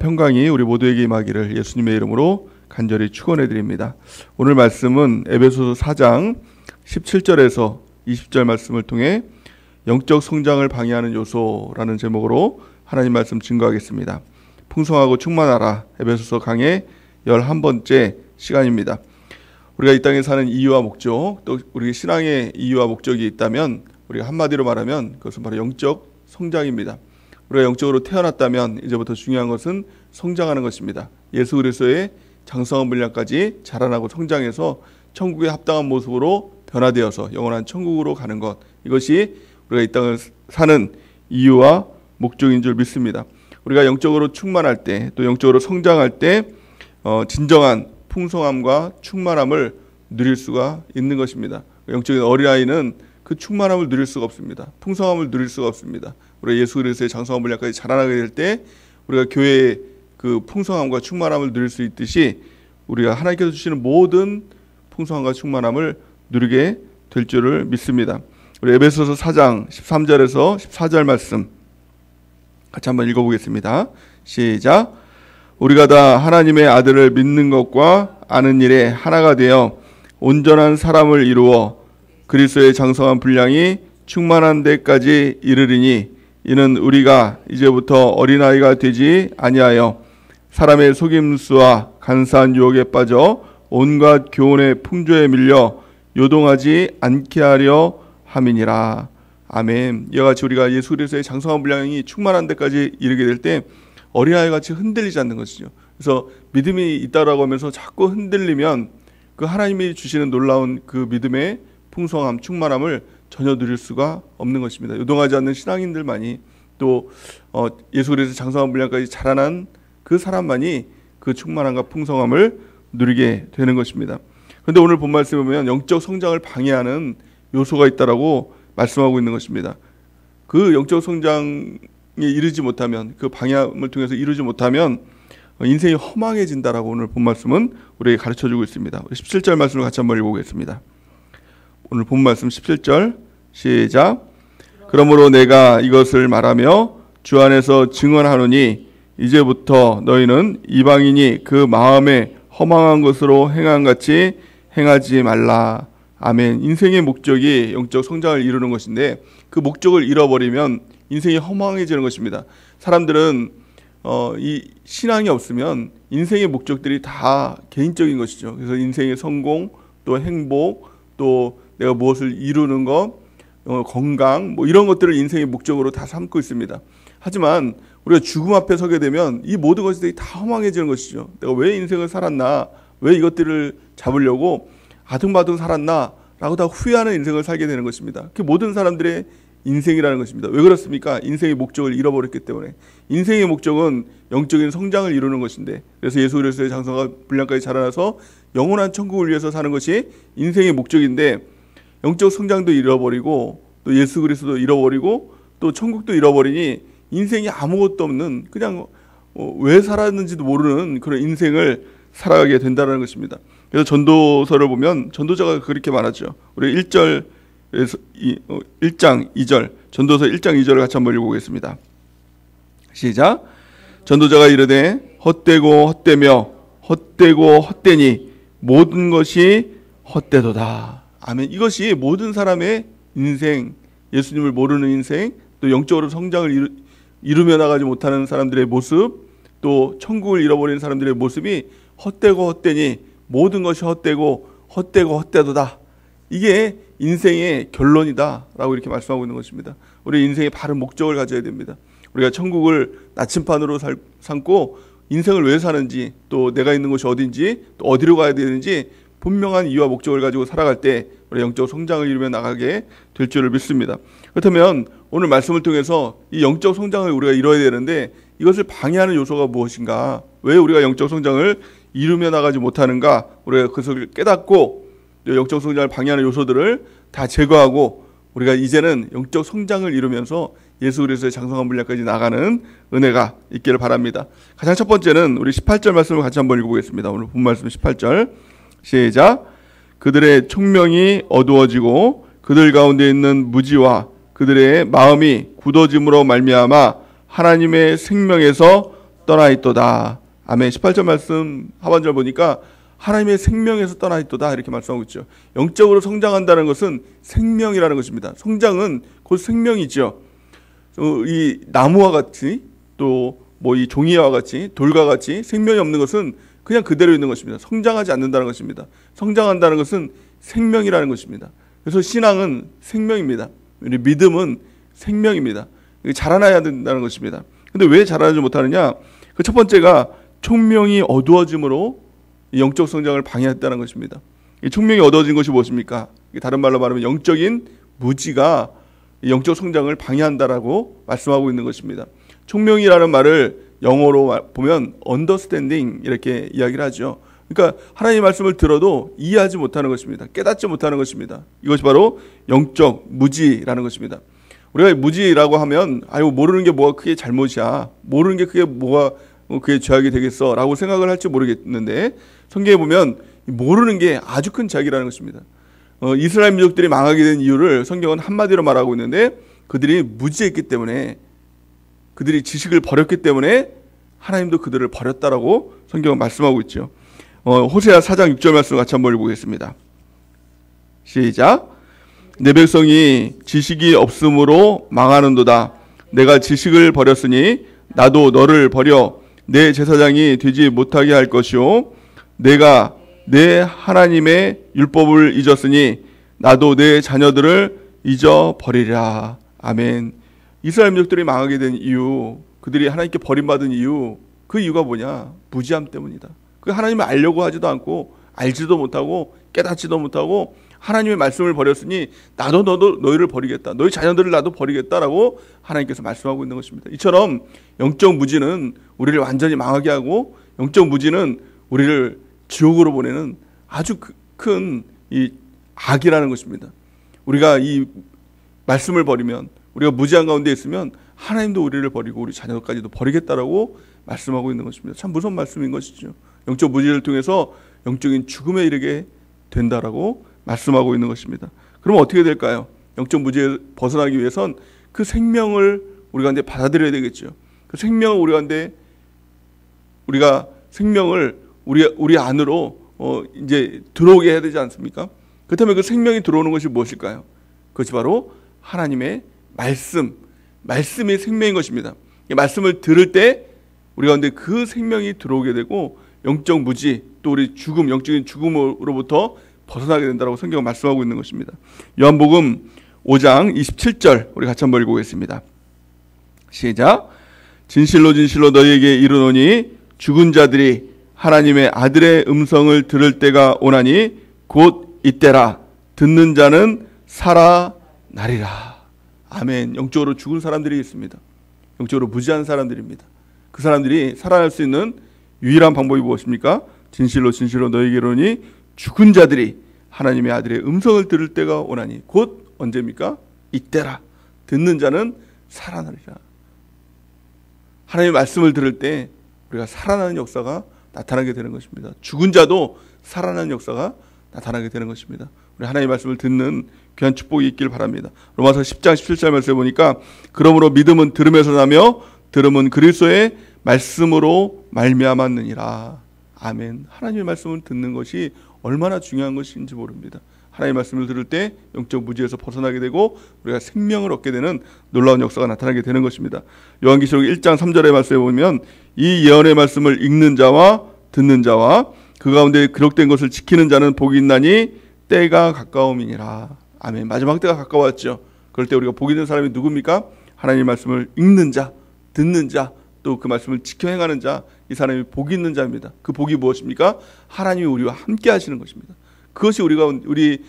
평강이 우리 모두에게 임하기를 예수님의 이름으로 간절히 축원해 드립니다. 오늘 말씀은 에베소서 4장 17절에서 20절 말씀을 통해 영적 성장을 방해하는 요소라는 제목으로 하나님 말씀 증거하겠습니다. 풍성하고 충만하라, 에베소서 강의 11번째 시간입니다. 우리가 이 땅에 사는 이유와 목적, 또 우리 신앙의 이유와 목적이 있다면 우리가 한마디로 말하면 그것은 바로 영적 성장입니다. 우리가 영적으로 태어났다면 이제부터 중요한 것은 성장하는 것입니다. 예수 그리스도의 장성한 분량까지 자라나고 성장해서 천국에 합당한 모습으로 변화되어서 영원한 천국으로 가는 것, 이것이 우리가 이 땅을 사는 이유와 목적인 줄 믿습니다. 우리가 영적으로 충만할 때, 또 영적으로 성장할 때 진정한 풍성함과 충만함을 누릴 수가 있는 것입니다. 영적인 어린아이는 그 충만함을 누릴 수가 없습니다. 풍성함을 누릴 수가 없습니다. 우리가 예수 그리스도의 장성한 분량까지 자라나게 될 때 우리가 교회의 그 풍성함과 충만함을 누릴 수 있듯이 우리가 하나님께서 주시는 모든 풍성함과 충만함을 누리게 될 줄을 믿습니다. 우리 에베소서 4장 13절에서 14절 말씀 같이 한번 읽어보겠습니다. 시작. 우리가 다 하나님의 아들을 믿는 것과 아는 일에 하나가 되어 온전한 사람을 이루어 그리스도의 장성한 분량이 충만한 데까지 이르리니, 이는 우리가 이제부터 어린아이가 되지 아니하여 사람의 속임수와 간사한 유혹에 빠져 온갖 교훈의 풍조에 밀려 요동하지 않게 하려 함이니라. 아멘. 이와 같이 우리가 예수 그리스도의 장성한 분량이 충만한 데까지 이르게 될 때 어린아이같이 흔들리지 않는 것이죠. 그래서 믿음이 있다라고 하면서 자꾸 흔들리면 그 하나님이 주시는 놀라운 그 믿음의 풍성함, 충만함을 전혀 누릴 수가 없는 것입니다. 요동하지 않는 신앙인들만이, 또 예수 그리스도의 장성한 분량까지 자라난 그 사람만이 그 충만함과 풍성함을 누리게 되는 것입니다. 그런데 오늘 본 말씀에 보면 영적 성장을 방해하는 요소가 있다라고 말씀하고 있는 것입니다. 그 영적 성장에 이르지 못하면, 그 방해함을 통해서 이루지 못하면 인생이 허망해진다라고 오늘 본 말씀은 우리에게 가르쳐주고 있습니다. 17절 말씀을 같이 한번 읽어보겠습니다. 오늘 본 말씀 17절 시작. 그러므로 내가 이것을 말하며 주 안에서 증언하노니 이제부터 너희는 이방인이 그 마음에 허망한 것으로 행한 같이 행하지 말라. 아멘. 인생의 목적이 영적 성장을 이루는 것인데 그 목적을 잃어버리면 인생이 허망해지는 것입니다. 사람들은 이 신앙이 없으면 인생의 목적들이 다 개인적인 것이죠. 그래서 인생의 성공, 또 행복, 또 내가 무엇을 이루는 것, 건강, 뭐 이런 것들을 인생의 목적으로 다 삼고 있습니다. 하지만 우리가 죽음 앞에 서게 되면 이 모든 것들이 다 허망해지는 것이죠. 내가 왜 인생을 살았나, 왜 이것들을 잡으려고 아등바등 살았나 라고 다 후회하는 인생을 살게 되는 것입니다. 그 모든 사람들의 인생이라는 것입니다. 왜 그렇습니까? 인생의 목적을 잃어버렸기 때문에. 인생의 목적은 영적인 성장을 이루는 것인데, 그래서 예수 그리스도의 장성한 분량까지 자라나서 영원한 천국을 위해서 사는 것이 인생의 목적인데, 영적 성장도 잃어버리고 또 예수 그리스도도 잃어버리고 또 천국도 잃어버리니 인생이 아무것도 없는, 그냥 왜 살았는지도 모르는 그런 인생을 살아가게 된다는 것입니다. 그래서 전도서를 보면 전도자가 그렇게 말하죠. 우리 1장 2절, 전도서 1장 2절을 같이 한번 읽어보겠습니다. 시작. 전도자가 이르되 헛되고 헛되며 헛되고 헛되니 모든 것이 헛되도다. 아멘. 이것이 모든 사람의 인생, 예수님을 모르는 인생, 또 영적으로 성장을 이루며 나가지 못하는 사람들의 모습, 또 천국을 잃어버린 사람들의 모습이 헛되고 헛되니 모든 것이 헛되고 헛되고 헛되도다. 이게 인생의 결론이다 라고 이렇게 말씀하고 있는 것입니다. 우리 인생의 바른 목적을 가져야 됩니다. 우리가 천국을 나침판으로 삼고 인생을 왜 사는지, 또 내가 있는 곳이 어딘지, 또 어디로 가야 되는지 분명한 이유와 목적을 가지고 살아갈 때 우리 영적 성장을 이루며 나가게 될 줄을 믿습니다. 그렇다면 오늘 말씀을 통해서 이 영적 성장을 우리가 이뤄야 되는데 이것을 방해하는 요소가 무엇인가, 왜 우리가 영적 성장을 이루며 나가지 못하는가, 우리가 그것을 깨닫고 영적 성장을 방해하는 요소들을 다 제거하고 우리가 이제는 영적 성장을 이루면서 예수 그리스도의 장성한 분량까지 나가는 은혜가 있기를 바랍니다. 가장 첫 번째는 우리 18절 말씀을 같이 한번 읽어보겠습니다. 오늘 본 말씀 18절 시작. 그들의 총명이 어두워지고 그들 가운데 있는 무지와 그들의 마음이 굳어짐으로 말미암아 하나님의 생명에서 떠나 있도다. 아멘. 18절 말씀 하반절 보니까 하나님의 생명에서 떠나 있도다 이렇게 말씀하고 있죠. 영적으로 성장한다는 것은 생명이라는 것입니다. 성장은 곧 생명이죠. 이 나무와 같이 또 뭐 이 종이와 같이 돌과 같이 생명이 없는 것은 그냥 그대로 있는 것입니다. 성장하지 않는다는 것입니다. 성장한다는 것은 생명이라는 것입니다. 그래서 신앙은 생명입니다. 우리 믿음은 생명입니다. 자라나야 된다는 것입니다. 근데 왜 자라나지 못하느냐? 그 첫 번째가 총명이 어두워짐으로 영적 성장을 방해했다는 것입니다. 이 총명이 어두워진 것이 무엇입니까? 다른 말로 말하면 영적인 무지가 영적 성장을 방해한다라고 말씀하고 있는 것입니다. 총명이라는 말을 영어로 보면 understanding 이렇게 이야기를 하죠. 그러니까 하나님의 말씀을 들어도 이해하지 못하는 것입니다. 깨닫지 못하는 것입니다. 이것이 바로 영적 무지라는 것입니다. 우리가 무지라고 하면 아유 모르는 게 뭐가 그게 잘못이야. 모르는 게 그게 뭐가 그게 죄악이 되겠어 라고 생각을 할지 모르겠는데 성경에 보면 모르는 게 아주 큰 죄악이라는 것입니다. 이스라엘 민족들이 망하게 된 이유를 성경은 한마디로 말하고 있는데 그들이 무지했기 때문에 그들이 지식을 버렸기 때문에 하나님도 그들을 버렸다라고 성경은 말씀하고 있죠. 호세아 4장 6절 말씀 같이 한번 읽어보겠습니다. 시작. 내 백성이 지식이 없으므로 망하는도다. 내가 지식을 버렸으니 나도 너를 버려 내 제사장이 되지 못하게 할 것이요 내가 내 하나님의 율법을 잊었으니 나도 내 자녀들을 잊어버리라. 아멘. 이스라엘 민족들이 망하게 된 이유, 그들이 하나님께 버림받은 이유, 그 이유가 뭐냐? 무지함 때문이다. 그 하나님을 알려고 하지도 않고 알지도 못하고 깨닫지도 못하고 하나님의 말씀을 버렸으니 나도 너희를 버리겠다. 너희 자녀들을 나도 버리겠다라고 하나님께서 말씀하고 있는 것입니다. 이처럼 영적 무지는 우리를 완전히 망하게 하고 영적 무지는 우리를 지옥으로 보내는 아주 큰 이 악이라는 것입니다. 우리가 이 말씀을 버리면 우리가 무지한 가운데 있으면 하나님도 우리를 버리고 우리 자녀까지도 버리겠다라고 말씀하고 있는 것입니다. 참 무서운 말씀인 것이죠. 영적 무지를 통해서 영적인 죽음에 이르게 된다라고 말씀하고 있는 것입니다. 그럼 어떻게 될까요? 영적 무지에 벗어나기 위해선 그 생명을 우리 가운데 받아들여야 되겠죠. 그 생명을 우리가 생명을 우리 안으로 이제 들어오게 해야 되지 않습니까? 그렇다면 그 생명이 들어오는 것이 무엇일까요? 그것이 바로 하나님의 말씀이 생명인 것입니다. 이 말씀을 들을 때 우리 가운데 그 생명이 들어오게 되고 영적 무지 또 우리 죽음, 영적인 죽음으로부터 벗어나게 된다고 성경은 말씀하고 있는 것입니다. 요한복음 5장 27절 우리 같이 한번 읽어보겠습니다. 시작. 진실로 진실로 너희에게 이르노니 죽은 자들이 하나님의 아들의 음성을 들을 때가 오나니 곧 이때라. 듣는 자는 살아나리라. 아멘. 영적으로 죽은 사람들이 있습니다. 영적으로 무지한 사람들입니다. 그 사람들이 살아날 수 있는 유일한 방법이 무엇입니까? 진실로 진실로 너희에게 이르노니 죽은 자들이 하나님의 아들의 음성을 들을 때가 오나니 곧 언제입니까? 이때라. 듣는 자는 살아나리라. 하나님의 말씀을 들을 때 우리가 살아나는 역사가 나타나게 되는 것입니다. 죽은 자도 살아나는 역사가 나타나게 되는 것입니다. 우리 하나님의 말씀을 듣는 귀한 축복이 있길 바랍니다. 로마서 10장 17절 말씀에 보니까 그러므로 믿음은 들음에서 나며 들음은 그리스도의 말씀으로 말미암았느니라. 아멘. 하나님의 말씀을 듣는 것이 얼마나 중요한 것인지 모릅니다. 하나님의 말씀을 들을 때 영적 무지에서 벗어나게 되고 우리가 생명을 얻게 되는 놀라운 역사가 나타나게 되는 것입니다. 요한계시록 1장 3절의 말씀에 보면 이 예언의 말씀을 읽는 자와 듣는 자와 그 가운데 기록된 것을 지키는 자는 복이 있나니 때가 가까움이니라. 아멘. 마지막 때가 가까웠죠. 그럴 때 우리가 복 있는 사람이 누굽니까? 하나님의 말씀을 읽는 자, 듣는 자, 또 그 말씀을 지켜 행하는 자, 이 사람이 복 있는 자입니다. 그 복이 무엇입니까? 하나님이 우리와 함께 하시는 것입니다. 그것이 우리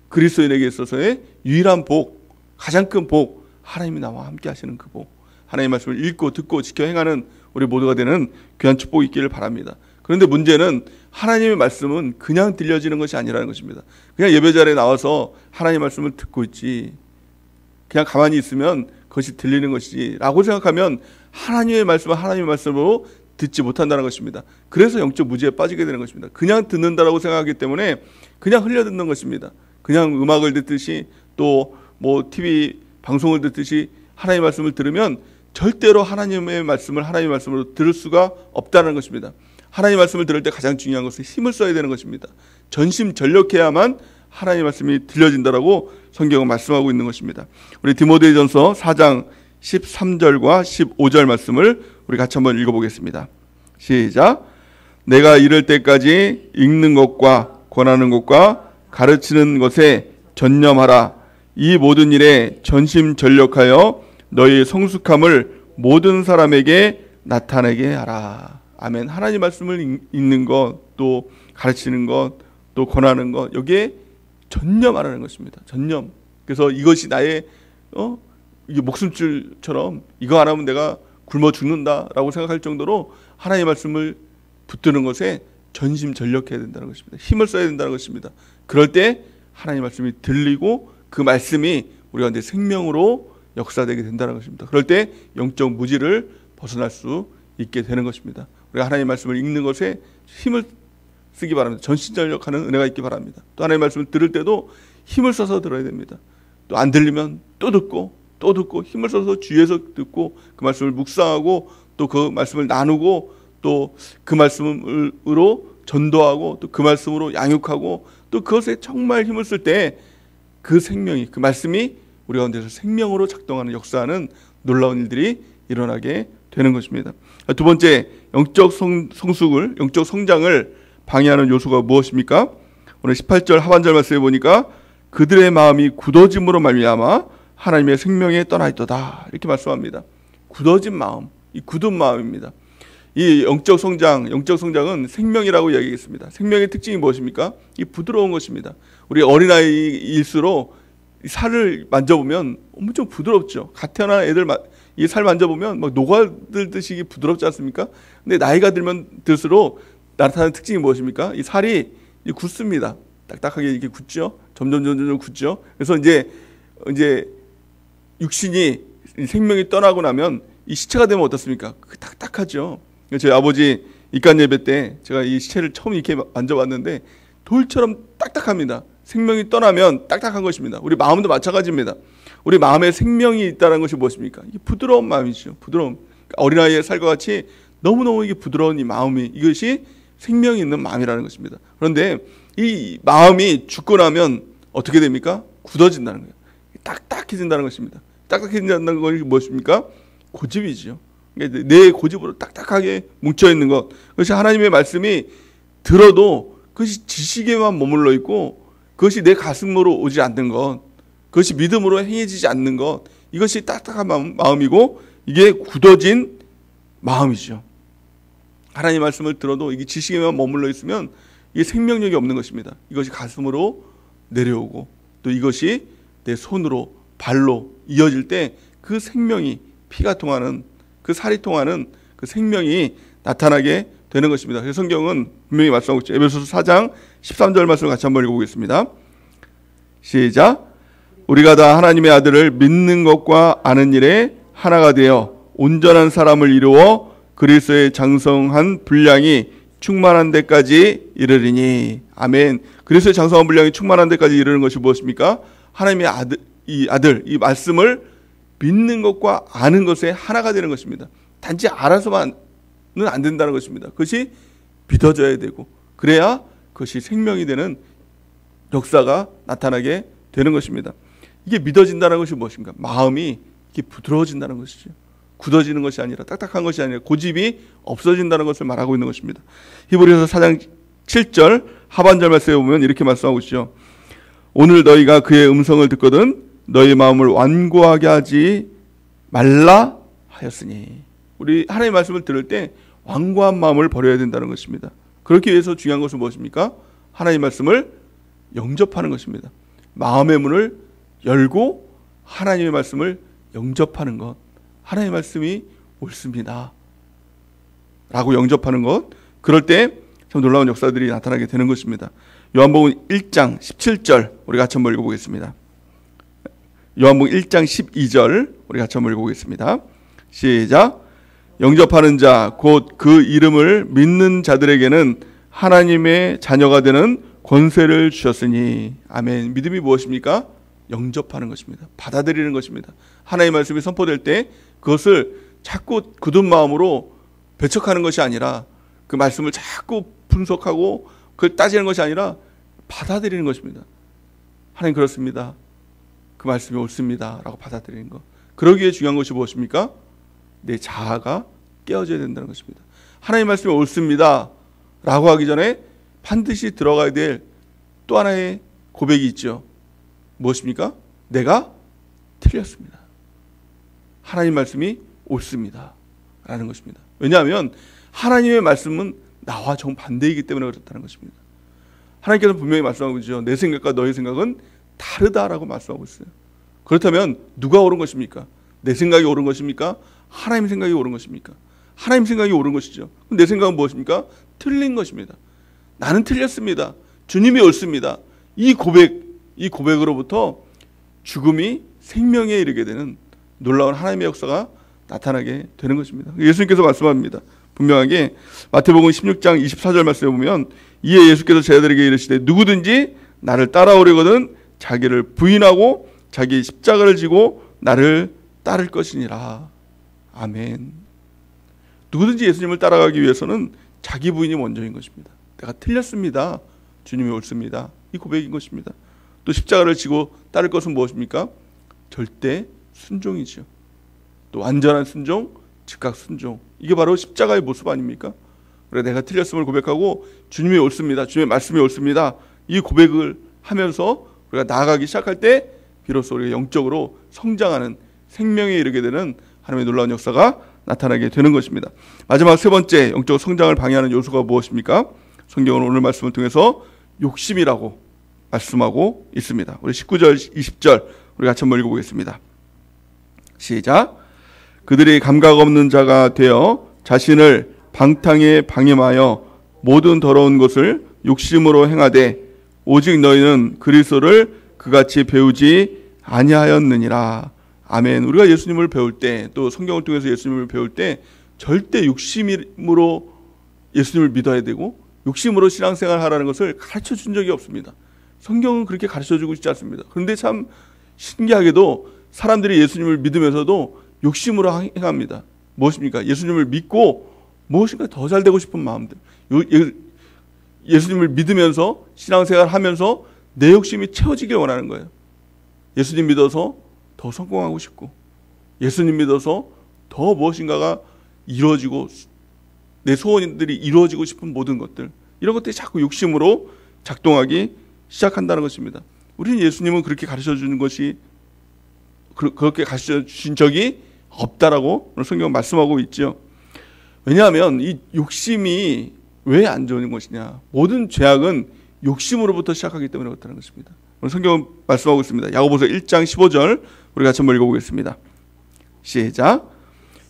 그리스도인에게 있어서의 유일한 복, 가장 큰 복, 하나님이 나와 함께 하시는 그 복, 하나님의 말씀을 읽고 듣고 지켜 행하는 우리 모두가 되는 귀한 축복이 있기를 바랍니다. 그런데 문제는 하나님의 말씀은 그냥 들려지는 것이 아니라는 것입니다. 그냥 예배 자리에 나와서 하나님의 말씀을 듣고 있지, 그냥 가만히 있으면 그것이 들리는 것이지 라고 생각하면 하나님의 말씀은 하나님의 말씀으로 듣지 못한다는 것입니다. 그래서 영적 무지에 빠지게 되는 것입니다. 그냥 듣는다라고 생각하기 때문에 그냥 흘려듣는 것입니다. 그냥 음악을 듣듯이 또 뭐 TV 방송을 듣듯이 하나님의 말씀을 들으면 절대로 하나님의 말씀으로 들을 수가 없다는 것입니다. 하나님의 말씀을 들을 때 가장 중요한 것은 힘을 써야 되는 것입니다. 전심전력해야만 하나님의 말씀이 들려진다라고 성경은 말씀하고 있는 것입니다. 우리 디모데전서 4장 13절과 15절 말씀을 우리 같이 한번 읽어보겠습니다. 시작. 내가 이를 때까지 읽는 것과 권하는 것과 가르치는 것에 전념하라. 이 모든 일에 전심전력하여 너희 성숙함을 모든 사람에게 나타내게 하라. 아멘. 하나님 말씀을 읽는 것, 또 가르치는 것, 또 권하는 것, 여기에 전념하라는 것입니다. 전념. 그래서 이것이 나의 이게 목숨줄처럼 이거 안 하면 내가 굶어 죽는다라고 생각할 정도로 하나님의 말씀을 붙드는 것에 전심전력해야 된다는 것입니다. 힘을 써야 된다는 것입니다. 그럴 때 하나님의 말씀이 들리고 그 말씀이 우리 가운데 생명으로 역사되게 된다는 것입니다. 그럴 때 영적 무지를 벗어날 수 있게 되는 것입니다. 우리가 하나님의 말씀을 읽는 것에 힘을 쓰기 바랍니다. 전심전력하는 은혜가 있기 바랍니다. 또 하나님의 말씀을 들을 때도 힘을 써서 들어야 됩니다. 또 안 들리면 또 듣고 힘을 써서 주위에서 듣고 그 말씀을 묵상하고 또 그 말씀을 나누고 또 그 말씀으로 전도하고 또 그 말씀으로 양육하고 또 그것에 정말 힘을 쓸 때 그 생명이, 그 말씀이 우리 가운데서 생명으로 작동하는, 역사하는 놀라운 일들이 일어나게 되는 것입니다. 두 번째, 영적 성장을 방해하는 요소가 무엇입니까? 오늘 18절 하반절 말씀에 보니까 그들의 마음이 굳어짐으로 말미암아 하나님의 생명에 떠나 있도다, 이렇게 말씀합니다. 굳어진 마음, 이 굳은 마음입니다. 이 영적 성장은 생명이라고 이야기했습니다. 생명의 특징이 무엇입니까? 이 부드러운 것입니다. 우리 어린아이일수록 살을 만져보면 엄청 부드럽죠. 갓 태어난 애들 이 살 만져보면 막 녹아들듯이 부드럽지 않습니까? 근데 나이가 들면 들수록 나타나는 특징이 무엇입니까? 이 살이 굳습니다. 딱딱하게 이렇게 굳죠. 점점 굳죠. 그래서 이제 육신이, 생명이 떠나고 나면 이 시체가 되면 어떻습니까? 딱딱하죠. 저희 아버지 입간 예배 때 제가 이 시체를 처음 이렇게 만져봤는데 돌처럼 딱딱합니다. 생명이 떠나면 딱딱한 것입니다. 우리 마음도 마찬가지입니다. 우리 마음에 생명이 있다는 것이 무엇입니까? 이게 부드러운 마음이죠. 부드러움. 어린아이의 살과 같이 너무너무 이게 부드러운 이 마음이, 이것이 생명이 있는 마음이라는 것입니다. 그런데 이 마음이 죽고 나면 어떻게 됩니까? 굳어진다는 거예요. 딱딱해진다는 것입니다. 딱딱해진다는 것이 무엇입니까? 고집이죠. 내 고집으로 딱딱하게 뭉쳐있는 것, 그것이 하나님의 말씀이 들어도 그것이 지식에만 머물러 있고 그것이 내 가슴으로 오지 않는 것, 그것이 믿음으로 행해지지 않는 것, 이것이 딱딱한 마음이고 이게 굳어진 마음이죠. 하나님 말씀을 들어도 이게 지식에만 머물러 있으면 이게 생명력이 없는 것입니다. 이것이 가슴으로 내려오고 또 이것이 내 손으로, 발로 이어질 때 그 생명이, 피가 통하는, 그 살이 통하는 그 생명이 나타나게 되는 것입니다. 그래서 성경은 분명히 말씀하고 있죠. 에베소서 4장 13절 말씀을 같이 한번 읽어보겠습니다. 시작. 우리가 다 하나님의 아들을 믿는 것과 아는 일에 하나가 되어 온전한 사람을 이루어 그리스도의 장성한 분량이 충만한 데까지 이르리니. 아멘. 그리스도의 장성한 분량이 충만한 데까지 이르는 것이 무엇입니까? 하나님의 아들, 이 말씀을 믿는 것과 아는 것에 하나가 되는 것입니다. 단지 알아서만은 안 된다는 것입니다. 그것이 믿어져야 되고 그래야 그것이 생명이 되는 역사가 나타나게 되는 것입니다. 이게 믿어진다는 것이 무엇인가? 마음이 이렇게 부드러워진다는 것이죠. 굳어지는 것이 아니라, 딱딱한 것이 아니라 고집이 없어진다는 것을 말하고 있는 것입니다. 히브리서 4장 7절 하반절 말씀에 보면 이렇게 말씀하고 있죠. 오늘 너희가 그의 음성을 듣거든 너희 마음을 완고하게 하지 말라 하였으니. 우리 하나님의 말씀을 들을 때 완고한 마음을 버려야 된다는 것입니다. 그렇기 위해서 중요한 것은 무엇입니까? 하나님의 말씀을 영접하는 것입니다. 마음의 문을 열고 하나님의 말씀을 영접하는 것. 하나님의 말씀이 옳습니다 라고 영접하는 것. 그럴 때 참 놀라운 역사들이 나타나게 되는 것입니다. 요한복음 1장 17절 우리 같이 한번 읽어보겠습니다. 요한복음 1장 12절 우리 같이 한번 읽어보겠습니다. 시작. 영접하는 자 곧 그 이름을 믿는 자들에게는 하나님의 자녀가 되는 권세를 주셨으니. 아멘. 믿음이 무엇입니까? 영접하는 것입니다. 받아들이는 것입니다. 하나님의 말씀이 선포될 때 그것을 자꾸 굳은 마음으로 배척하는 것이 아니라 그 말씀을 자꾸 분석하고 그걸 따지는 것이 아니라 받아들이는 것입니다. 하나님 그렇습니다. 그 말씀이 옳습니다. 라고 받아들이는 것. 그러기에 중요한 것이 무엇입니까? 내 자아가 깨어져야 된다는 것입니다. 하나님 말씀이 옳습니다. 라고 하기 전에 반드시 들어가야 될 또 하나의 고백이 있죠. 무엇입니까? 내가 틀렸습니다. 하나님 말씀이 옳습니다. 라는 것입니다. 왜냐하면 하나님의 말씀은 나와 정반대이기 때문에 그렇다는 것입니다. 하나님께서 분명히 말씀하고 있죠. 내 생각과 너의 생각은 다르다라고 말씀하고 있어요. 그렇다면 누가 옳은 것입니까? 내 생각이 옳은 것입니까? 하나님 생각이 옳은 것입니까? 하나님 생각이 옳은 것이죠. 내 생각은 무엇입니까? 틀린 것입니다. 나는 틀렸습니다. 주님이 옳습니다. 이 고백으로부터 죽음이 생명에 이르게 되는 놀라운 하나님의 역사가 나타나게 되는 것입니다. 예수님께서 말씀합니다. 분명하게 마태복음 16장 24절 말씀에 보면 이에 예수께서 제자들에게 이르시되 누구든지 나를 따라오려거든 자기를 부인하고 자기 십자가를 지고 나를 따를 것이니라. 아멘. 누구든지 예수님을 따라가기 위해서는 자기 부인이 먼저인 것입니다. 내가 틀렸습니다. 주님이 옳습니다. 이 고백인 것입니다. 또 십자가를 지고 따를 것은 무엇입니까? 절대 순종이죠. 또 완전한 순종, 즉각 순종. 이게 바로 십자가의 모습 아닙니까? 그래 내가 틀렸음을 고백하고 주님이 옳습니다. 주님의 말씀이 옳습니다. 이 고백을 하면서 우리가 나아가기 시작할 때 비로소 우리가 영적으로 성장하는 생명에 이르게 되는 하나님의 놀라운 역사가 나타나게 되는 것입니다. 마지막 세 번째 영적 성장을 방해하는 요소가 무엇입니까? 성경은 오늘 말씀을 통해서 욕심이라고 말씀하고 있습니다. 우리 19절, 20절 우리 같이 한번 읽어보겠습니다. 시작. 그들이 감각 없는 자가 되어 자신을 방탕에 방임하여 모든 더러운 것을 욕심으로 행하되 오직 너희는 그리스도를 그같이 배우지 아니하였느니라. 아멘. 우리가 예수님을 배울 때 또 성경을 통해서 예수님을 배울 때 절대 욕심으로 예수님을 믿어야 되고 욕심으로 신앙생활을 하라는 것을 가르쳐 준 적이 없습니다. 성경은 그렇게 가르쳐 주고 있지 않습니다. 그런데 참 신기하게도 사람들이 예수님을 믿으면서도 욕심으로 행합니다. 무엇입니까? 예수님을 믿고 무엇인가 더 잘 되고 싶은 마음들. 예수님을 믿으면서 신앙생활을 하면서 내 욕심이 채워지길 원하는 거예요. 예수님 믿어서 더 성공하고 싶고 예수님 믿어서 더 무엇인가가 이루어지고 내 소원들이 이루어지고 싶은 모든 것들, 이런 것들이 자꾸 욕심으로 작동하기 시작한다는 것입니다. 우리는 예수님은 그렇게 가르쳐 주는 것이 그렇게 가르쳐 주신 적이 없다라고 성경은 말씀하고 있죠. 왜냐하면 이 욕심이 왜 안 좋은 것이냐? 모든 죄악은 욕심으로부터 시작하기 때문에 그렇다는 것입니다. 오늘 성경은 말씀하고 있습니다. 야고보서 1장 15절 우리 같이 한번 읽어보겠습니다. 시작.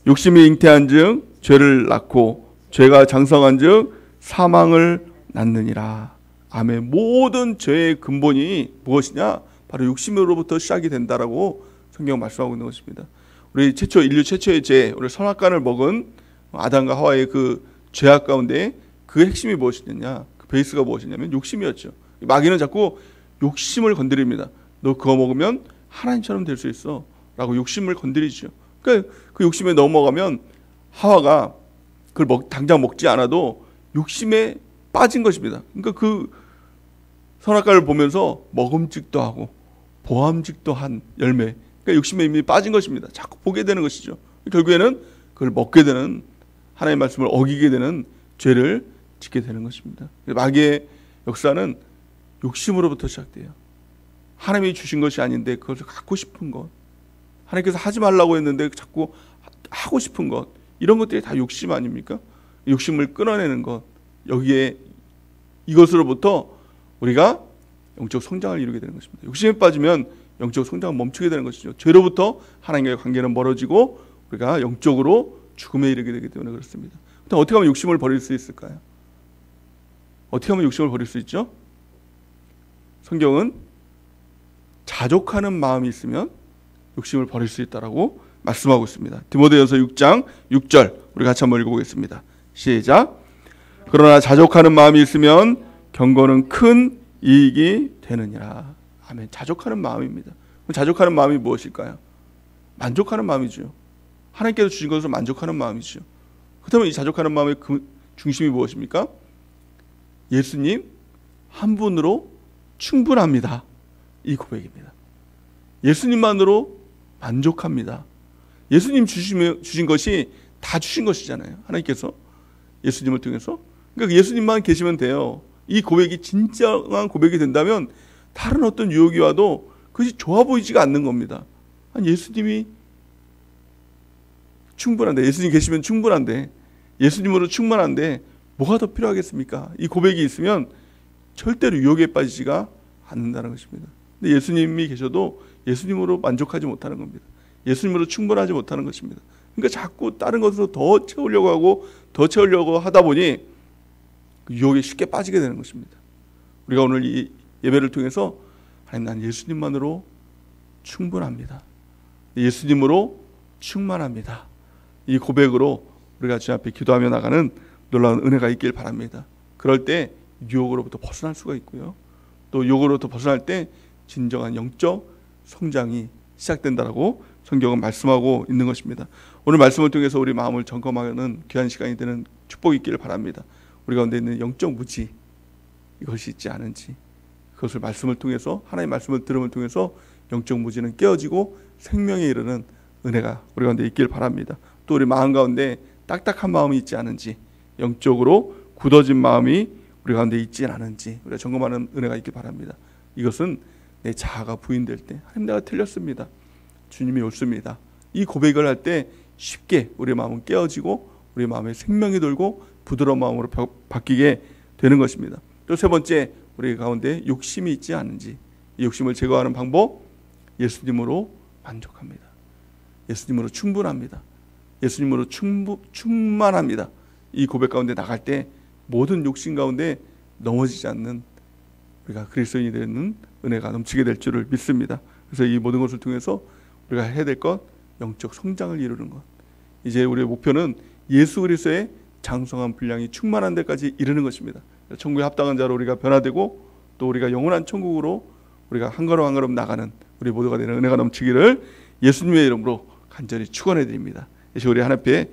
욕심이 잉태한즉 죄를 낳고 죄가 장성한즉 사망을 낳느니라. 아멘. 모든 죄의 근본이 무엇이냐? 바로 욕심으로부터 시작이 된다라고 성경은 말씀하고 있는 것입니다. 우리 인류 최초의 죄, 우리 선악과를 먹은 아담과 하와의 그 죄악 가운데 그 핵심이 무엇이냐? 그 베이스가 무엇이냐면 욕심이었죠. 마귀는 자꾸 욕심을 건드립니다. 너 그거 먹으면 하나님처럼 될 수 있어 라고 욕심을 건드리죠. 그러니까 그 욕심에 넘어가면 하와가 그걸 당장 먹지 않아도 욕심에 빠진 것입니다. 그러니까 그 선악과를 보면서 먹음직도 하고 보암직도 한 열매, 그러니까 욕심에 이미 빠진 것입니다. 자꾸 보게 되는 것이죠. 결국에는 그걸 먹게 되는, 하나님의 말씀을 어기게 되는 죄를 짓게 되는 것입니다. 마귀의 역사는 욕심으로부터 시작돼요. 하나님이 주신 것이 아닌데 그것을 갖고 싶은 것, 하나님께서 하지 말라고 했는데 자꾸 하고 싶은 것, 이런 것들이 다 욕심 아닙니까? 욕심을 끊어내는 것, 여기에 이것으로부터 우리가 영적 성장을 이루게 되는 것입니다. 욕심에 빠지면 영적 성장은 멈추게 되는 것이죠. 죄로부터 하나님과의 관계는 멀어지고 우리가 영적으로 죽음에 이르게 되기 때문에 그렇습니다. 어떻게 하면 욕심을 버릴 수 있을까요? 어떻게 하면 욕심을 버릴 수 있죠? 성경은 자족하는 마음이 있으면 욕심을 버릴 수 있다라고 말씀하고 있습니다. 디모데전서 6장 6절 우리 같이 한번 읽어보겠습니다. 시작. 그러나 자족하는 마음이 있으면 경건은 큰 이익이 되느니라. 아멘. 자족하는 마음입니다. 자족하는 마음이 무엇일까요? 만족하는 마음이죠. 하나님께서 주신 것을 만족하는 마음이죠. 그렇다면 이 자족하는 마음의 그 중심이 무엇입니까? 예수님 한 분으로 충분합니다. 이 고백입니다. 예수님만으로 만족합니다. 예수님 주신 것이 다 주신 것이잖아요. 하나님께서 예수님을 통해서. 그러니까 예수님만 계시면 돼요. 이 고백이 진정한 고백이 된다면 다른 어떤 유혹이 와도 그것이 좋아 보이지가 않는 겁니다. 아니, 예수님이 충분한데, 예수님 계시면 충분한데, 예수님으로 충만한데 뭐가 더 필요하겠습니까? 이 고백이 있으면 절대로 유혹에 빠지지가 않는다는 것입니다. 근데 예수님이 계셔도 예수님으로 만족하지 못하는 겁니다. 예수님으로 충분하지 못하는 것입니다. 그러니까 자꾸 다른 것으로 더 채우려고 하고 더 채우려고 하다 보니 그 유혹에 쉽게 빠지게 되는 것입니다. 우리가 오늘 이 예배를 통해서 하나님, 난 예수님만으로 충분합니다. 예수님으로 충만합니다. 이 고백으로 우리가 주님 앞에 기도하며 나가는 놀라운 은혜가 있길 바랍니다. 그럴 때 유혹으로부터 벗어날 수가 있고요. 또 유혹으로부터 벗어날 때 진정한 영적 성장이 시작된다라고 성경은 말씀하고 있는 것입니다. 오늘 말씀을 통해서 우리 마음을 점검하는 귀한 시간이 되는 축복이 있기를 바랍니다. 우리 가운데 있는 영적 무지, 이것이 있지 않은지, 그것을 말씀을 통해서, 하나님의 말씀을 들음을 통해서 영적 무지는 깨어지고 생명에 이르는 은혜가 우리 가운데 있길 바랍니다. 또 우리 마음 가운데 딱딱한 마음이 있지 않은지, 영적으로 굳어진 마음이 우리 가운데 있지 않은지 우리가 점검하는 은혜가 있길 바랍니다. 이것은 내 자아가 부인될 때, 하나님 내가 틀렸습니다, 주님이 옳습니다, 이 고백을 할 때 쉽게 우리 마음은 깨어지고 우리 마음에 생명이 돌고 부드러운 마음으로 바뀌게 되는 것입니다. 또 세 번째, 우리 가운데 욕심이 있지 않은지, 이 욕심을 제거하는 방법, 예수님으로 만족합니다. 예수님으로 충분합니다. 예수님으로 충만합니다. 이 고백 가운데 나갈 때 모든 욕심 가운데 넘어지지 않는 우리가 그리스도인이 되는 은혜가 넘치게 될 줄을 믿습니다. 그래서 이 모든 것을 통해서 우리가 해야 될 것, 영적 성장을 이루는 것. 이제 우리의 목표는 예수 그리스도의 장성한 분량이 충만한 데까지 이르는 것입니다. 천국에 합당한 자로 우리가 변화되고 또 우리가 영원한 천국으로 우리가 한 걸음 한 걸음 나가는 우리 모두가 되는 은혜가 넘치기를 예수님의 이름으로 간절히 축원해 드립니다. 이제 우리 하나님 앞에